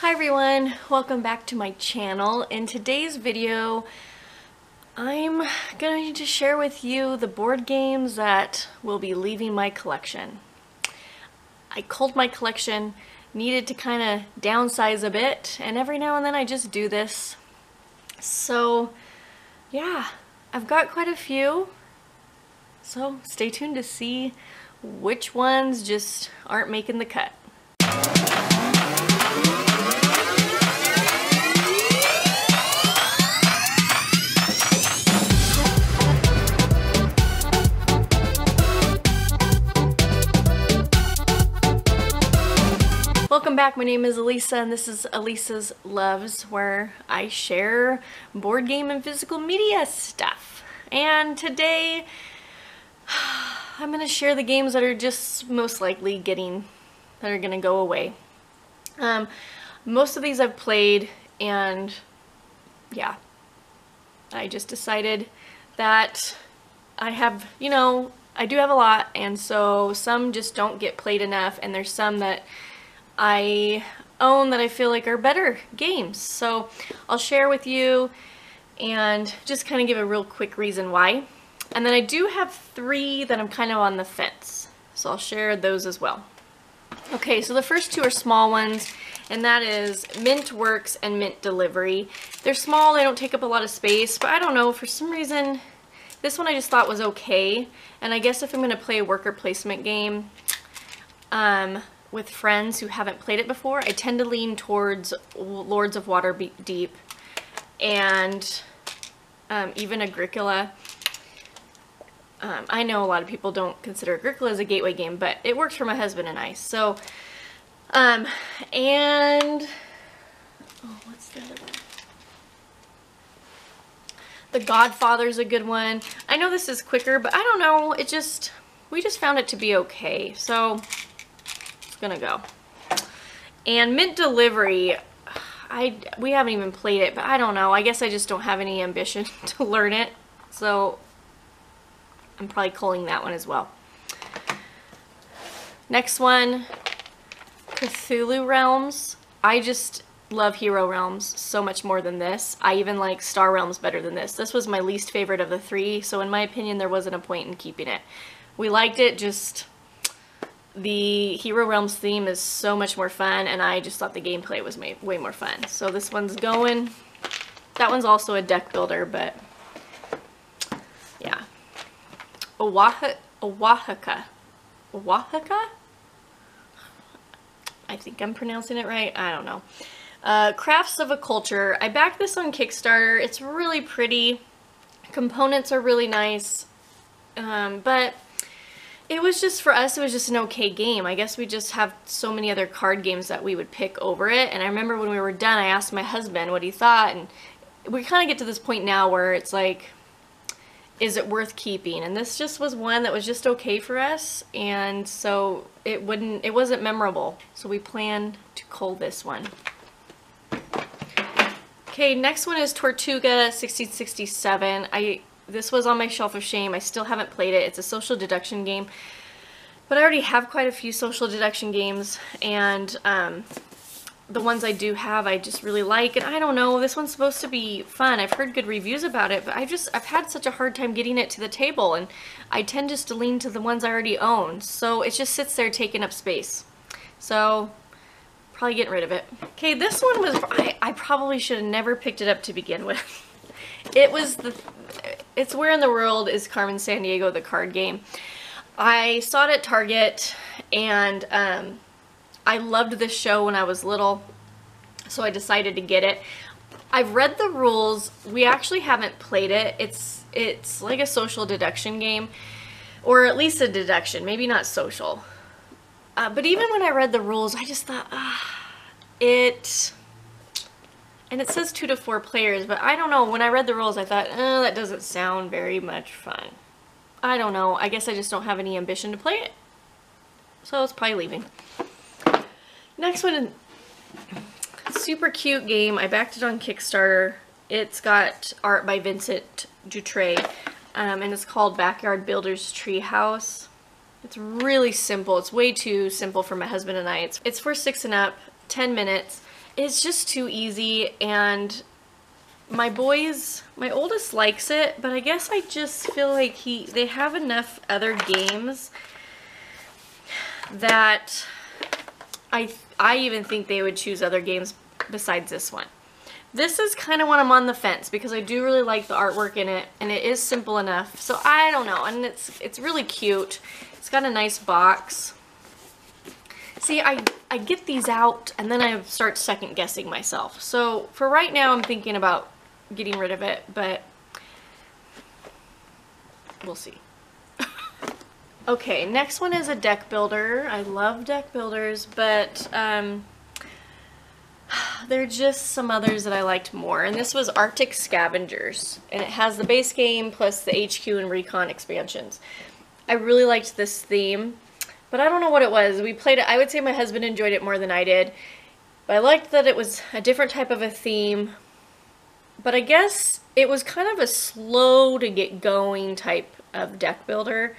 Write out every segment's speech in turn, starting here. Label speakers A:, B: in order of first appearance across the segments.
A: Hi everyone, welcome back to my channel. In today's video, I'm going to share with you the board games that will be leaving my collection. I culled my collection, needed to kind of downsize a bit, and every now and then I just do this. So yeah, I've got quite a few, so stay tuned to see which ones just aren't making the cut. Welcome back, my name is Alisa and this is Alisa's Loves, where I share board game and physical media stuff. And today I'm going to share the games that are just most likely that are going to go away. Most of these I've played, and yeah, I just decided that I have, I do have a lot, and so some just don't get played enough, and there's some that I own that I feel like are better games. So I'll share with you and just kind of give a real quick reason why. And then I do have 3 that I'm kind of on the fence, so I'll share those as well. Okay, so the first 2 are small ones, and that is Mint Works and Mint Delivery. They're small, they don't take up a lot of space, but I don't know, for some reason this one I just thought was okay. And I guess if I'm going to play a worker placement game with friends who haven't played it before, I tend to lean towards Lords of Waterdeep and even Agricola. I know a lot of people don't consider Agricola as a gateway game, but it works for my husband and I. So, and oh, what's the other one? The Godfather's a good one. I know this is quicker, but I don't know. We just found it to be okay. So gonna go. And Mint Delivery, we haven't even played it, but I don't know, I guess I just don't have any ambition to learn it, so I'm probably culling that one as well. Next one, Cthulhu Realms. I just love Hero Realms so much more than this. I even like Star Realms better than this. This was my least favorite of the 3, so in my opinion there wasn't a point in keeping it. We liked it, just the Hero Realms theme is so much more fun, and I just thought the gameplay was way more fun. So this one's going. That one's also a deck builder, but yeah. Oaxaca. I think I'm pronouncing it right. I don't know. Crafts of a Culture. I backed this on Kickstarter. It's really pretty. Components are really nice, but it was just, for us, it was just an okay game. I guess we just have so many other card games that we would pick over it. And I remember when we were done, I asked my husband what he thought. And we kind of get to this point now where it's like, is it worth keeping? And this just was one that was just okay for us. And so it wasn't memorable. So we planned to cull this one. Okay, next one is Tortuga 1667. This was on my shelf of shame. I still haven't played it. It's a social deduction game, but I already have quite a few social deduction games, and the ones I do have I just really like, and I don't know, this one's supposed to be fun. I've heard good reviews about it, but I've had such a hard time getting it to the table, and I tend just to lean to the ones I already own, so it just sits there taking up space. So probably getting rid of it. Okay, this one was, I probably should have never picked it up to begin with. It's Where in the World is Carmen, Sandiego, the card game. I saw it at Target, and I loved this show when I was little, so I decided to get it. I've read the rules. We actually haven't played it. It's like a social deduction game, or at least a deduction, maybe not social. But even when I read the rules, I just thought, and it says 2 to 4 players, but I don't know, when I read the rules I thought, that doesn't sound very much fun. I don't know, I guess I just don't have any ambition to play it. So it's probably leaving. Next one, super cute game. I backed it on Kickstarter. It's got art by Vincent Dutray, and it's called Backyard Builder's Treehouse. It's really simple. It's way too simple for my husband and I. It's for 6 and up, 10 minutes. it's just too easy, and my oldest likes it, but I guess I just feel like they have enough other games that I even think they would choose other games besides this one. This is kind of when I'm on the fence, because I do really like the artwork in it, and it is simple enough. So I don't know, and it's really cute. It's got a nice box. See, I get these out, and then I start second guessing myself. So for right now, I'm thinking about getting rid of it, but we'll see. Okay, next one is a deck builder. I love deck builders, but there are just some others that I liked more. And this was Arctic Scavengers, and it has the base game plus the HQ and Recon expansions. I really liked this theme, but I don't know what it was. We played it. I would say my husband enjoyed it more than I did, but I liked that it was a different type of a theme. But I guess it was kind of a slow to get going type of deck builder.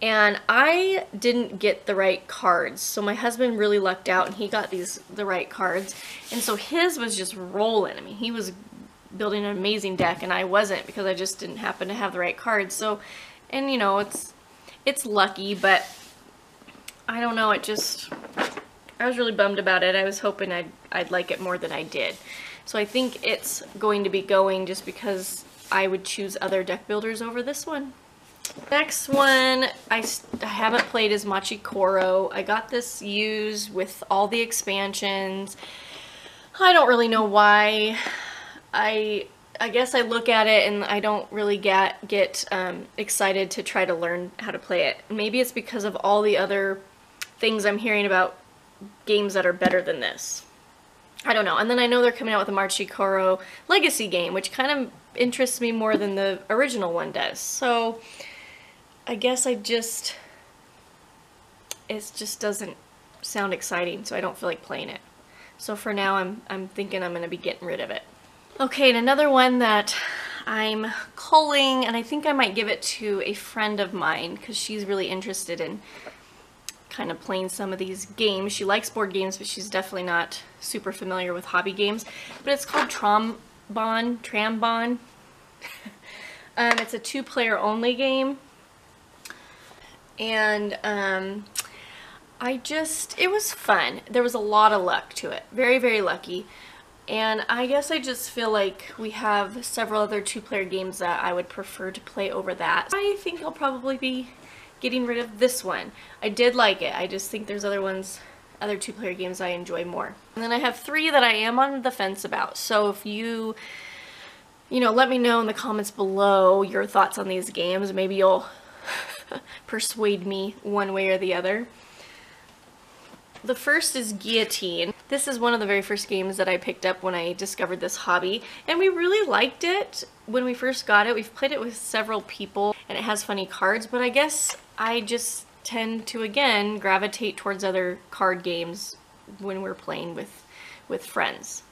A: And I didn't get the right cards, so my husband really lucked out and he got the right cards. And so his was just rolling. I mean, he was building an amazing deck and I wasn't, because I just didn't happen to have the right cards. So, and you know, it's lucky, but I don't know, I was really bummed about it. I was hoping I'd like it more than I did. So I think it's going to be going, just because I would choose other deck builders over this one. Next one I haven't played is Machi Koro. I got this used with all the expansions. I don't really know why. I guess I look at it and I don't really get excited to try to learn how to play it. Maybe it's because of all the other things I'm hearing about games that are better than this. I don't know. And then I know they're coming out with a Machi Koro Legacy game, which kind of interests me more than the original one does. So I guess it just doesn't sound exciting, so I don't feel like playing it. So for now, I'm thinking I'm going to be getting rid of it. Okay, and another one that I'm culling, and I think I might give it to a friend of mine, because she's really interested in kind of playing some of these games. She likes board games, but she's definitely not super familiar with hobby games. But it's called Trambon. It's a 2-player only game. And it was fun. There was a lot of luck to it. Very, very lucky. And I guess I just feel like we have several other 2-player games that I would prefer to play over that. I think I'll probably be getting rid of this one. I did like it. I just think there's other 2-player games I enjoy more. And then I have 3 that I am on the fence about. So if you let me know in the comments below your thoughts on these games. Maybe you'll persuade me one way or the other. The first is Guillotine. This is one of the very first games that I picked up when I discovered this hobby, and we really liked it when we first got it. We've played it with several people, and it has funny cards, but I guess I just tend to, again, gravitate towards other card games when we're playing with friends.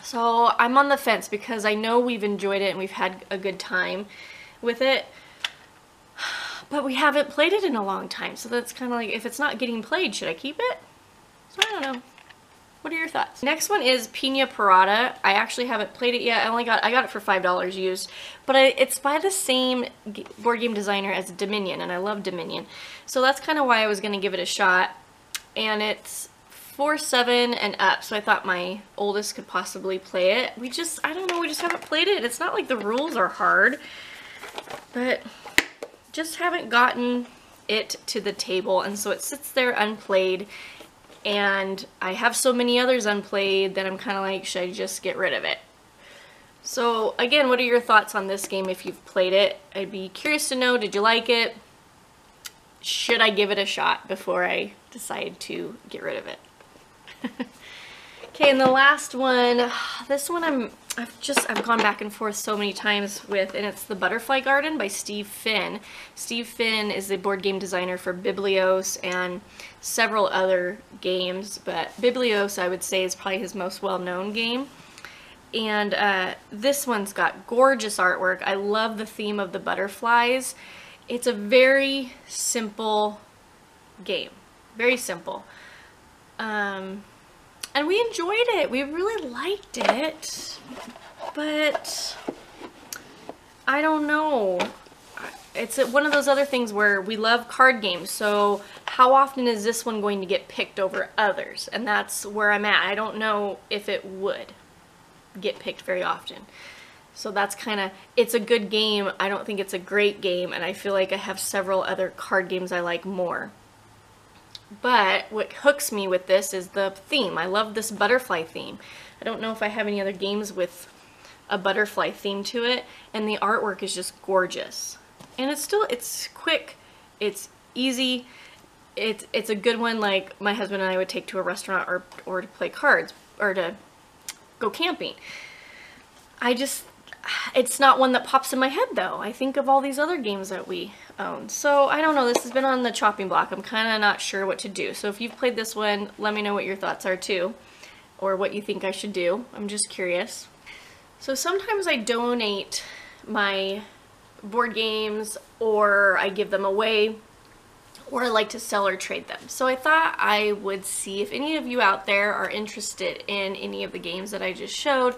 A: So I'm on the fence, because I know we've enjoyed it and we've had a good time with it, but we haven't played it in a long time. So that's kind of like, if it's not getting played, should I keep it? So I don't know. What are your thoughts? Next one is Pina Parada. I actually haven't played it yet. I got it for $5 used, but it's by the same board game designer as Dominion, and I love Dominion. So that's kind of why I was going to give it a shot. And it's 4-7 and up, so I thought my oldest could possibly play it. I don't know, we just haven't played it. It's not like the rules are hard, but just haven't gotten it to the table, and so it sits there unplayed, and I have so many others unplayed that I'm kind of like, should I just get rid of it? So again, what are your thoughts on this game if you've played it? I'd be curious to know, did you like it? Should I give it a shot before I decide to get rid of it? Okay, and the last one, this one I've gone back and forth so many times with, and it's The Butterfly Garden by Steve Finn. Steve Finn is the board game designer for Biblios and several other games, but Biblios, I would say, is probably his most well-known game. And this one's got gorgeous artwork. I love the theme of the butterflies. It's a very simple game. Very simple. And we enjoyed it. We really liked it. But I don't know. It's one of those other things where we love card games, so how often is this one going to get picked over others? And that's where I'm at. I don't know if it would get picked very often. So that's kind of, it's a good game. I don't think it's a great game, and I feel like I have several other card games I like more. But what hooks me with this is the theme. I love this butterfly theme. I don't know if I have any other games with a butterfly theme to it, and the artwork is just gorgeous. And it's quick, it's easy, it's a good one like my husband and I would take to a restaurant or to play cards or to go camping. It's not one that pops in my head though. I think of all these other games that we own. So I don't know, this has been on the chopping block. I'm kind of not sure what to do. So if you've played this one, let me know what your thoughts are too, or what you think I should do. I'm just curious. So sometimes I donate my board games, or I give them away, or I like to sell or trade them. So I thought I would see if any of you out there are interested in any of the games that I just showed,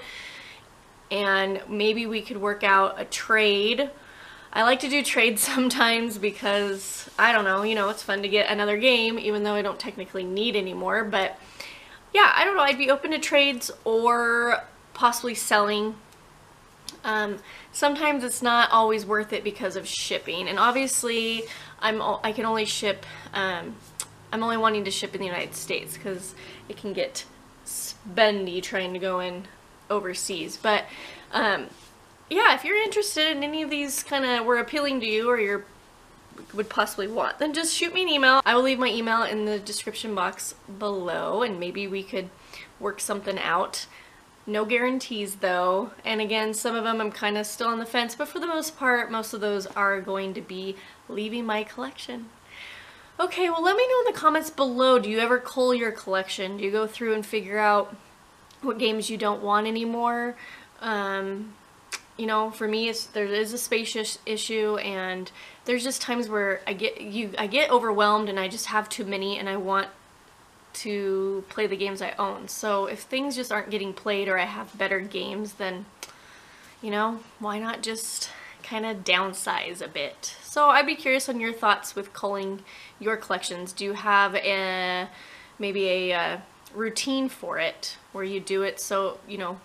A: and maybe we could work out a trade. I like to do trades sometimes because, I don't know, you know, it's fun to get another game even though I don't technically need any more. But yeah, I don't know, I'd be open to trades or possibly selling. Sometimes it's not always worth it because of shipping, and obviously I can only ship, I'm only wanting to ship in the United States because it can get spendy trying to go in overseas. But yeah, if you're interested in any of these kind of were appealing to you or would possibly want, then just shoot me an email. I will leave my email in the description box below, and maybe we could work something out. No guarantees though, and again, some of them I'm kind of still on the fence, but for the most part, most of those are going to be leaving my collection. Okay, well let me know in the comments below, do you ever cull your collection? Do you go through and figure out what games you don't want anymore? You know, for me, there is a space issue, and there's just times where I get overwhelmed and I just have too many and I want to play the games I own. So if things just aren't getting played or I have better games, then, you know, why not just kind of downsize a bit? So I'd be curious on your thoughts with culling your collections. Do you have maybe a routine for it where you do it so, you know,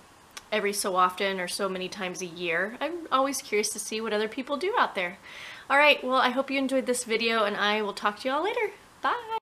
A: every so often or so many times a year? I'm always curious to see what other people do out there. Alright, well I hope you enjoyed this video, and I will talk to you all later. Bye!